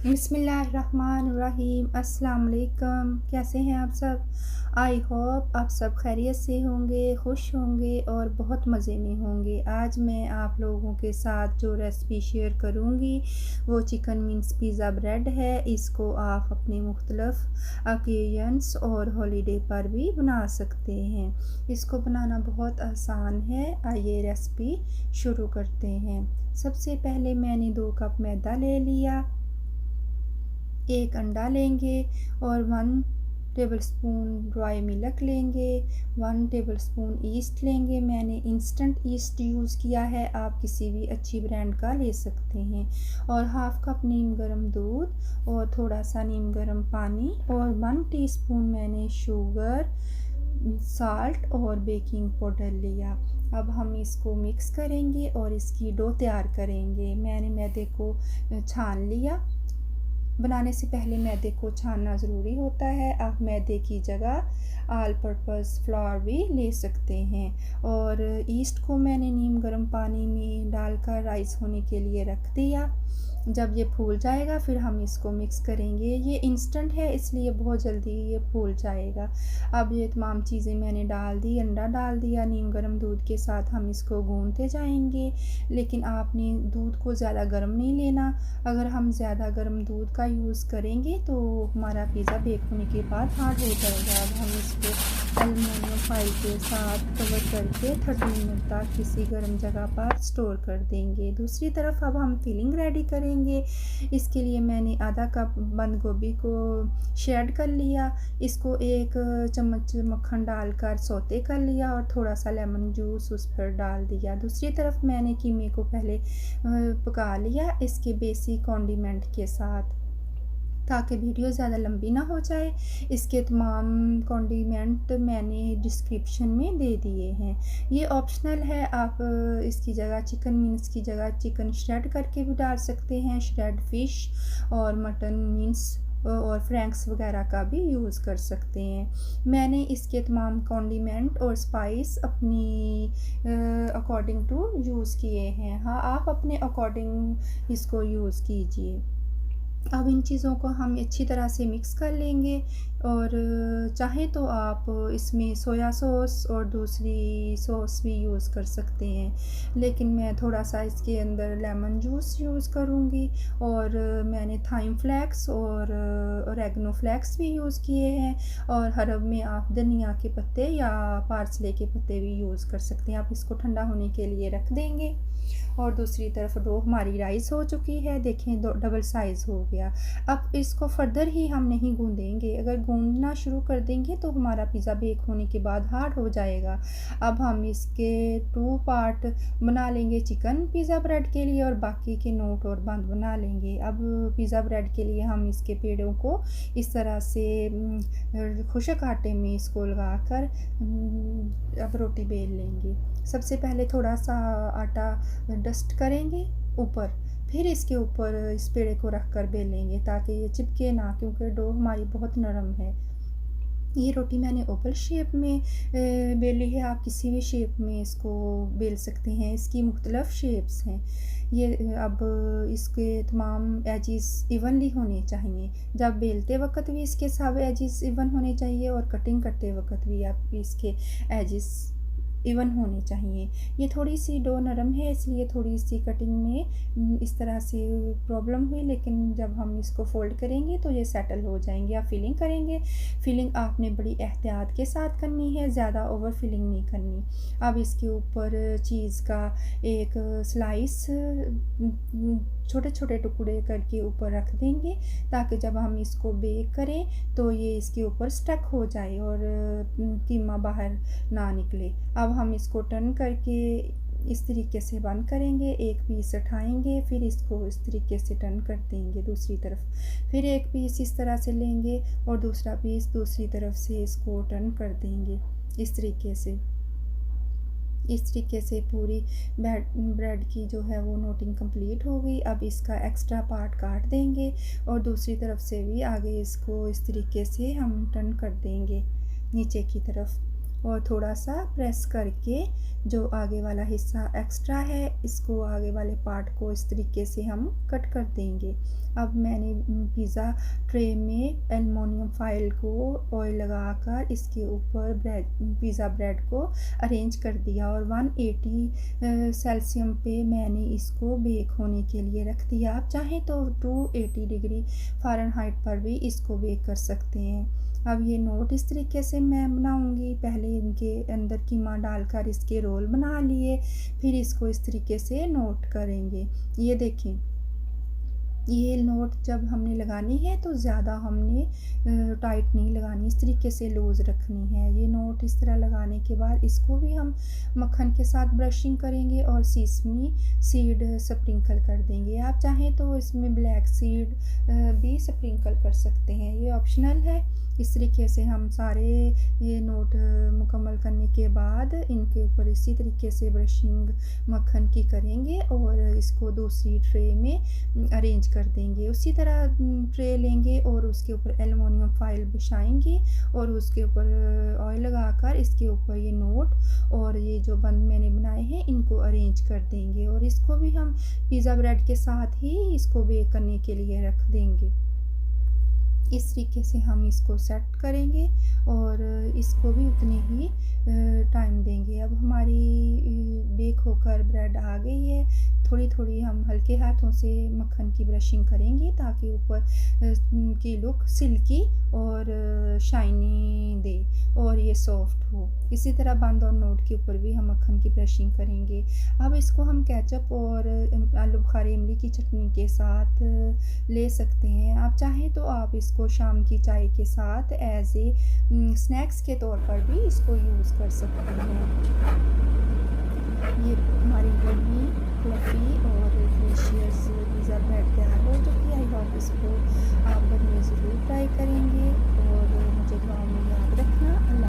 बिस्मिल्लाहिर्रहमानिर्रहीम। अस्सलाम वालेकुम। कैसे हैं आप सब? आई होप आप सब खैरियत से होंगे, खुश होंगे और बहुत मज़े में होंगे। आज मैं आप लोगों के साथ जो रेसिपी शेयर करूंगी वो चिकन विंग्स पिज़्ज़ा ब्रेड है। इसको आप अपने मुख्तलिफ़ ओकेजन्स और हॉलीडे पर भी बना सकते हैं। इसको बनाना बहुत आसान है। आइए रेसिपी शुरू करते हैं। सबसे पहले मैंने 2 कप मैदा ले लिया, 1 अंडा लेंगे और 1 टेबलस्पून ड्राई मिल्क लेंगे, 1 टेबलस्पून ईस्ट लेंगे। मैंने इंस्टेंट ईस्ट यूज़ किया है, आप किसी भी अच्छी ब्रांड का ले सकते हैं। और हाफ़ कप नीम गर्म दूध और थोड़ा सा नीम गर्म पानी और 1 टीस्पून मैंने शुगर, साल्ट और बेकिंग पाउडर लिया। अब हम इसको मिक्स करेंगे और इसकी डो तैयार करेंगे। मैंने मैदे को छान लिया। बनाने से पहले मैदे को छानना ज़रूरी होता है। आप मैदे की जगह ऑल पर्पस फ्लोर भी ले सकते हैं। और ईस्ट को मैंने नीम गर्म पानी में डालकर राइस होने के लिए रख दिया। जब ये फूल जाएगा फिर हम इसको मिक्स करेंगे। ये इंस्टेंट है इसलिए बहुत जल्दी ये फूल जाएगा। अब ये तमाम चीज़ें मैंने डाल दी, अंडा डाल दिया, नीम गर्म दूध के साथ हम इसको गूंथते जाएंगे। लेकिन आपने दूध को ज़्यादा गर्म नहीं लेना। अगर हम ज़्यादा गर्म दूध का यूज़ करेंगे तो हमारा पिज़्ज़ा बेक होने के बाद हार्ड हो जाएगा। अब हम इसको एल्युमिनियम फाइल के साथ कवर करके 30 मिनट तक किसी गर्म जगह पर स्टोर कर देंगे। दूसरी तरफ अब हम फिलिंग रेडी करेंगे। इसके लिए मैंने आधा कप बंद गोभी को शेड कर लिया। इसको 1 चम्मच मक्खन डालकर सौते कर लिया और थोड़ा सा लेमन जूस उस पर डाल दिया। दूसरी तरफ मैंने कीमे को पहले पका लिया इसके बेसिक कॉन्डिमेंट के साथ, ताकि वीडियो ज़्यादा लंबी ना हो जाए। इसके तमाम कॉन्डिमेंट मैंने डिस्क्रिप्शन में दे दिए हैं, ये ऑप्शनल है। आप इसकी जगह चिकन विंग्स की जगह चिकन श्रेड करके भी डाल सकते हैं, श्रेड फिश और मटन विंग्स और फ्रैंक्स वगैरह का भी यूज़ कर सकते हैं। मैंने इसके तमाम कॉन्डिमेंट और स्पाइस अपनी अकॉर्डिंग टू यूज़ किए हैं। हाँ, आप अपने अकॉर्डिंग इसको यूज़ कीजिए। अब इन चीज़ों को हम अच्छी तरह से मिक्स कर लेंगे और चाहें तो आप इसमें सोया सॉस और दूसरी सॉस भी यूज़ कर सकते हैं, लेकिन मैं थोड़ा सा इसके अंदर लेमन जूस यूज़ करूँगी। और मैंने थाइम फ्लेक्स और ऑरेगनो फ्लेक्स भी यूज़ किए हैं। और हर्ब में आप धनिया के पत्ते या पार्सले के पत्ते भी यूज़ कर सकते हैं। आप इसको ठंडा होने के लिए रख देंगे। और दूसरी तरफ डो हमारी राइस हो चुकी है, देखें डबल साइज़ हो गया। अब इसको फर्दर ही हम नहीं गूंदेंगे, अगर गूंदना शुरू कर देंगे तो हमारा पिज़्ज़ा बेक होने के बाद हार्ड हो जाएगा। अब हम इसके 2 पार्ट बना लेंगे चिकन पिज़्ज़ा ब्रेड के लिए और बाकी के नोट और बंद बना लेंगे। अब पिज़्ज़ा ब्रेड के लिए हम इसके पेड़ों को इस तरह से खुशक आटे में इसको लगा कर अब रोटी बेल लेंगे। सबसे पहले थोड़ा सा आटा डस्ट करेंगे ऊपर, फिर इसके ऊपर इस पेड़े को रख कर बेलेंगे ताकि ये चिपके ना, क्योंकि डो हमारी बहुत नरम है। ये रोटी मैंने ओवल शेप में बेली है, आप किसी भी शेप में इसको बेल सकते हैं। इसकी मुख्तलिफ़ शेप्स हैं। ये अब इसके तमाम एजिस इवनली होने चाहिए। जब बेलते वक्त भी इसके सब एजिस इवन होने चाहिए और कटिंग करते वक्त भी आप इसके एजिस इवन होने चाहिए। ये थोड़ी सी डो नरम है इसलिए थोड़ी सी कटिंग में इस तरह से प्रॉब्लम हुई, लेकिन जब हम इसको फोल्ड करेंगे तो ये सेटल हो जाएंगे। आप फिलिंग करेंगे, फिलिंग आपने बड़ी एहतियात के साथ करनी है, ज़्यादा ओवर फिलिंग नहीं करनी। अब इसके ऊपर चीज़ का एक स्लाइस छोटे छोटे टुकड़े करके ऊपर रख देंगे ताकि जब हम इसको बेक करें तो ये इसके ऊपर स्टक हो जाए और कीमा बाहर ना निकले। अब हम इसको टर्न करके इस तरीके से बंद करेंगे, एक पीस उठाएंगे, फिर इसको इस तरीके से टर्न कर देंगे दूसरी तरफ, फिर एक पीस इस तरह से लेंगे और दूसरा पीस दूसरी तरफ से इसको टर्न कर देंगे। इस तरीके से पूरी ब्रेड की जो है वो नोटिंग कंप्लीट हो गई। अब इसका एक्स्ट्रा पार्ट काट देंगे और दूसरी तरफ से भी आगे इसको इस तरीके से हम टर्न कर देंगे नीचे की तरफ। और थोड़ा सा प्रेस करके जो आगे वाला हिस्सा एक्स्ट्रा है इसको, आगे वाले पार्ट को इस तरीके से हम कट कर देंगे। अब मैंने पिज़्ज़ा ट्रे में एलुमिनियम फॉइल को ऑयल लगाकर इसके ऊपर पिज़्ज़ा ब्रेड को अरेंज कर दिया और 180 सेल्सियम पे मैंने इसको बेक होने के लिए रख दिया। आप चाहें तो 280 डिग्री फ़ारेनहाइट पर भी इसको बेक कर सकते हैं। अब ये नोट इस तरीके से मैं बनाऊंगी। पहले इनके अंदर कीमा डालकर इसके रोल बना लिए, फिर इसको इस तरीके से नोट करेंगे। ये देखें, ये नोट जब हमने लगानी है तो ज़्यादा हमने टाइट नहीं लगानी, इस तरीके से लूज़ रखनी है। ये नोट इस तरह लगाने के बाद इसको भी हम मक्खन के साथ ब्रशिंग करेंगे और सीसमी सीड स्प्रिंकल कर देंगे। आप चाहें तो इसमें ब्लैक सीड भी स्प्रिंकल कर सकते हैं, ये ऑप्शनल है। इस तरीके से हम सारे ये नोट मुकम्मल करने के बाद इनके ऊपर इसी तरीके से ब्रशिंग मक्खन की करेंगे और इसको दूसरी ट्रे में अरेंज कर देंगे। उसी तरह ट्रे लेंगे और उसके ऊपर एलुमिनियम फॉइल बिछाएंगे और उसके ऊपर ऑयल लगाकर इसके ऊपर ये नोट और ये जो बंद मैंने बनाए हैं इनको अरेंज कर देंगे और इसको भी हम पिज़्ज़ा ब्रेड के साथ ही इसको बेक करने के लिए रख देंगे। इस तरीके से हम इसको सेट करेंगे और इसको भी उतने ही टाइम देंगे। अब हमारी बेक होकर ब्रेड आ गई है। थोड़ी थोड़ी हम हल्के हाथों से मक्खन की ब्रशिंग करेंगे ताकि ऊपर की लुक सिल्की और शाइनी दे और ये सॉफ्ट हो। इसी तरह बंद और नोट के ऊपर भी हम मक्खन की ब्रशिंग करेंगे। अब इसको हम केचप और आलू बुखारे इमली की चटनी के साथ ले सकते हैं। आप चाहें तो आप इसको शाम की चाय के साथ एज ए स्नैक्स के तौर पर भी इसको यूज़ कर सकते हैं। ये हमारी फ्लफ़ी और डिलीशियस पिज़्ज़ा ब्रेड तैयार हो चुकी है।